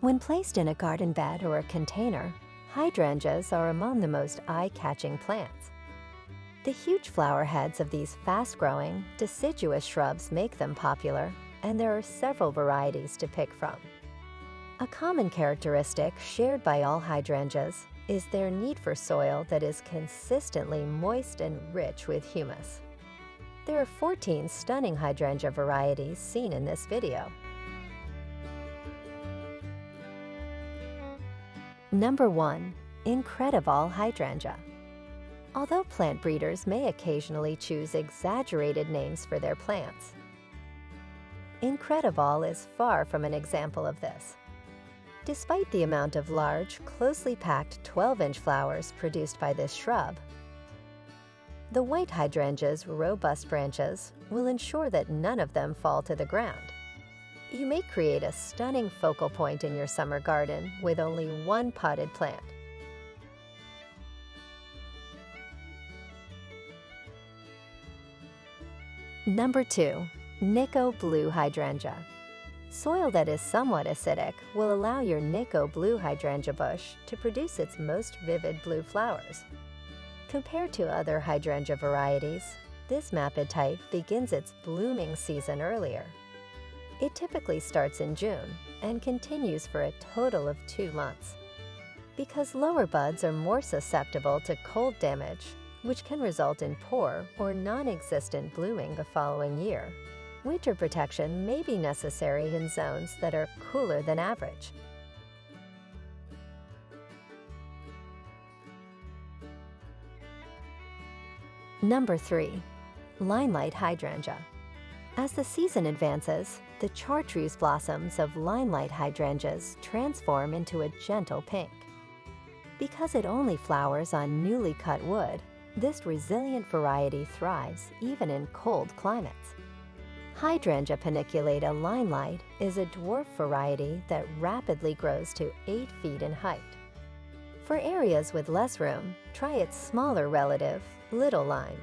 When placed in a garden bed or a container, hydrangeas are among the most eye-catching plants. The huge flower heads of these fast-growing, deciduous shrubs make them popular, and there are several varieties to pick from. A common characteristic shared by all hydrangeas is their need for soil that is consistently moist and rich with humus. There are 14 stunning hydrangea varieties seen in this video. Number 1. Incrediball Hydrangea. Although plant breeders may occasionally choose exaggerated names for their plants, Incrediball is far from an example of this. Despite the amount of large, closely packed 12-inch flowers produced by this shrub, the white hydrangea's robust branches will ensure that none of them fall to the ground. You may create a stunning focal point in your summer garden with only one potted plant. Number 2. Nikko Blue Hydrangea. Soil that is somewhat acidic will allow your Nikko Blue Hydrangea bush to produce its most vivid blue flowers. Compared to other hydrangea varieties, this mapid type begins its blooming season earlier. It typically starts in June and continues for a total of 2 months. Because lower buds are more susceptible to cold damage, which can result in poor or non-existent blooming the following year, winter protection may be necessary in zones that are cooler than average. Number 3. Limelight Hydrangea. As the season advances, the chartreuse blossoms of Limelight Hydrangeas transform into a gentle pink. Because it only flowers on newly cut wood, this resilient variety thrives even in cold climates. Hydrangea paniculata Limelight is a dwarf variety that rapidly grows to 8 feet in height. For areas with less room, try its smaller relative, Little Lime.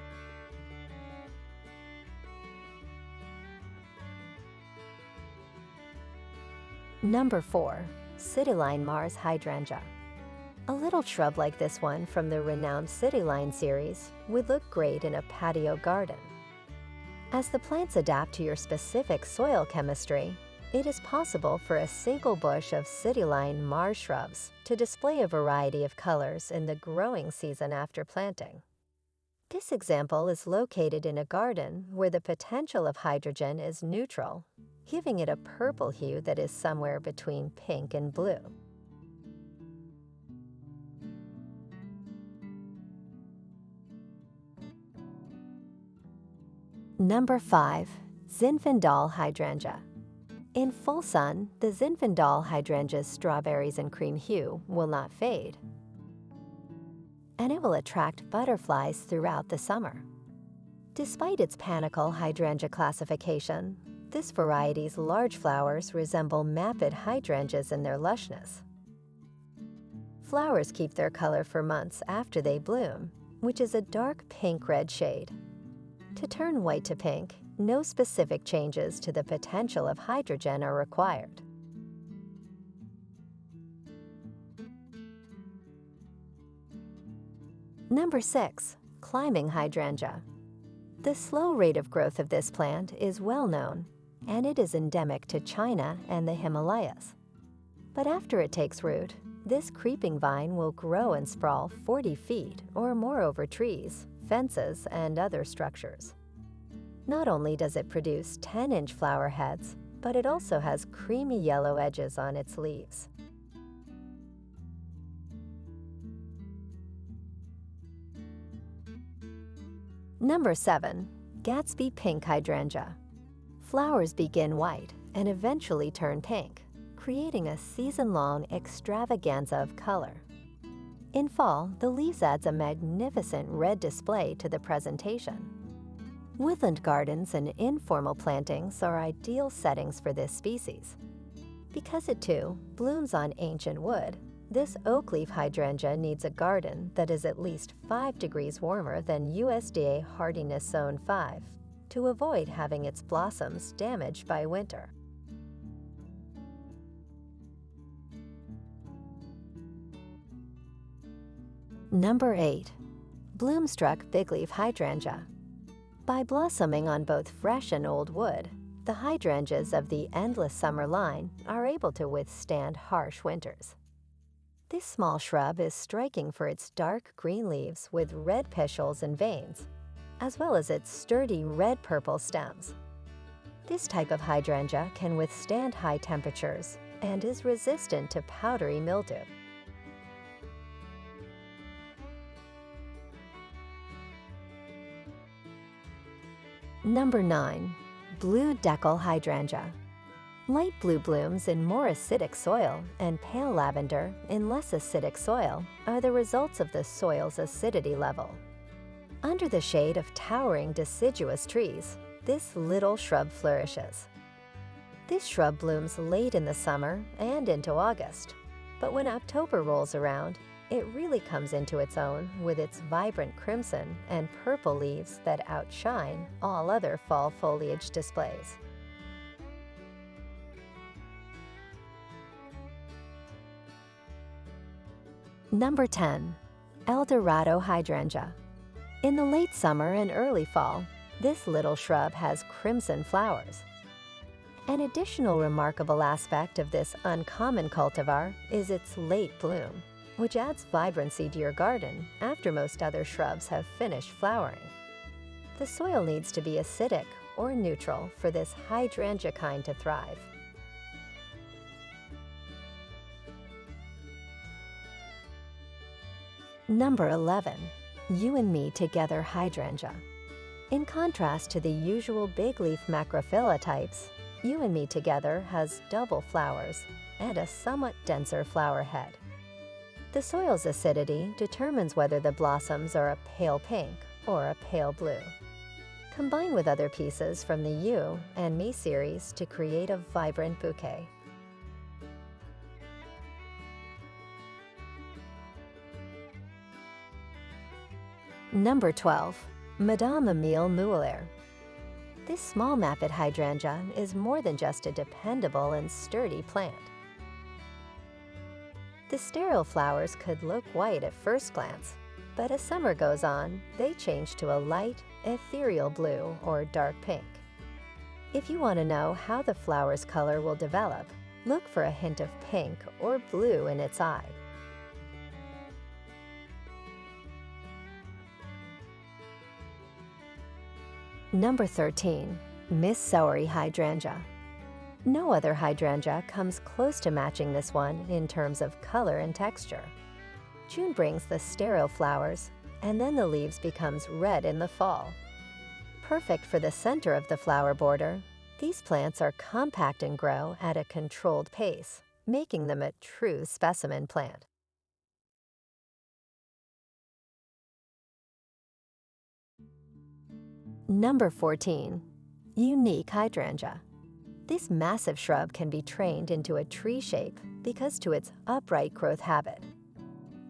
Number 4. Cityline Mars Hydrangea. A little shrub like this one from the renowned Cityline series would look great in a patio garden. As the plants adapt to your specific soil chemistry, it is possible for a single bush of Cityline Mars shrubs to display a variety of colors in the growing season after planting. This example is located in a garden where the potential of hydrogen is neutral, giving it a purple hue that is somewhere between pink and blue. Number 5. Zinfin Hydrangea. In full sun, the Zinfin hydrangea's strawberries and cream hue will not fade, and it will attract butterflies throughout the summer. Despite its panicle hydrangea classification, this variety's large flowers resemble mapid hydrangeas in their lushness. Flowers keep their color for months after they bloom, which is a dark pink-red shade. To turn white to pink, no specific changes to the potential of hydrogen are required. Number 6. Climbing Hydrangea. The slow rate of growth of this plant is well known, and it is endemic to China and the Himalayas. But after it takes root, this creeping vine will grow and sprawl 40 feet or more over trees, fences, and other structures. Not only does it produce 10-inch flower heads, but it also has creamy yellow edges on its leaves. Number 7. Gatsby Pink Hydrangea. Flowers begin white and eventually turn pink, creating a season-long extravaganza of color. In fall, the leaves adds a magnificent red display to the presentation. Woodland gardens and informal plantings are ideal settings for this species. Because it too blooms on ancient wood, this oak leaf hydrangea needs a garden that is at least 5 degrees warmer than USDA hardiness zone 5 to avoid having its blossoms damaged by winter. Number 8. BloomStruck Bigleaf Hydrangea. By blossoming on both fresh and old wood, the hydrangeas of the Endless Summer line are able to withstand harsh winters. This small shrub is striking for its dark green leaves with red petioles and veins, as well as its sturdy red-purple stems. This type of hydrangea can withstand high temperatures and is resistant to powdery mildew. Number 9. Blue Deckle Hydrangea. Light blue blooms in more acidic soil and pale lavender in less acidic soil are the results of the soil's acidity level. Under the shade of towering deciduous trees, this little shrub flourishes. This shrub blooms late in the summer and into August, but when October rolls around, it really comes into its own with its vibrant crimson and purple leaves that outshine all other fall foliage displays. Number 10. Eldorado Hydrangea. In the late summer and early fall, this little shrub has crimson flowers. An additional remarkable aspect of this uncommon cultivar is its late bloom, which adds vibrancy to your garden after most other shrubs have finished flowering. The soil needs to be acidic or neutral for this hydrangea kind to thrive. Number 11. You and Me Together Hydrangea. In contrast to the usual bigleaf macrophylla types, You and Me Together has double flowers and a somewhat denser flower head. The soil's acidity determines whether the blossoms are a pale pink or a pale blue. Combine with other pieces from the You and Me series to create a vibrant bouquet. Number 12. Madame Emile Mouillere. This small mapid hydrangea is more than just a dependable and sturdy plant. The sterile flowers could look white at first glance, but as summer goes on, they change to a light, ethereal blue or dark pink. If you want to know how the flower's color will develop, look for a hint of pink or blue in its eye. Number 13. Miss Saori Hydrangea. No other hydrangea comes close to matching this one in terms of color and texture. June brings the sterile flowers, and then the leaves becomes red in the fall. Perfect for the center of the flower border, these plants are compact and grow at a controlled pace, making them a true specimen plant. Number 14. Unique Hydrangea. This massive shrub can be trained into a tree shape because to its upright growth habit.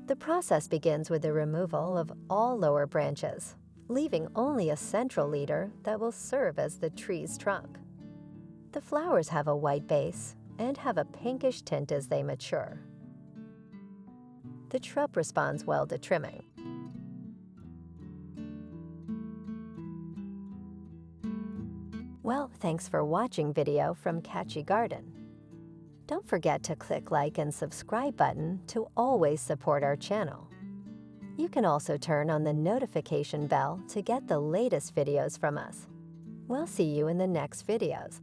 The process begins with the removal of all lower branches, leaving only a central leader that will serve as the tree's trunk. The flowers have a white base and have a pinkish tint as they mature. The shrub responds well to trimming. Well, thanks for watching video from Catchy Garden. Don't forget to click like and subscribe button to always support our channel. You can also turn on the notification bell to get the latest videos from us. We'll see you in the next videos.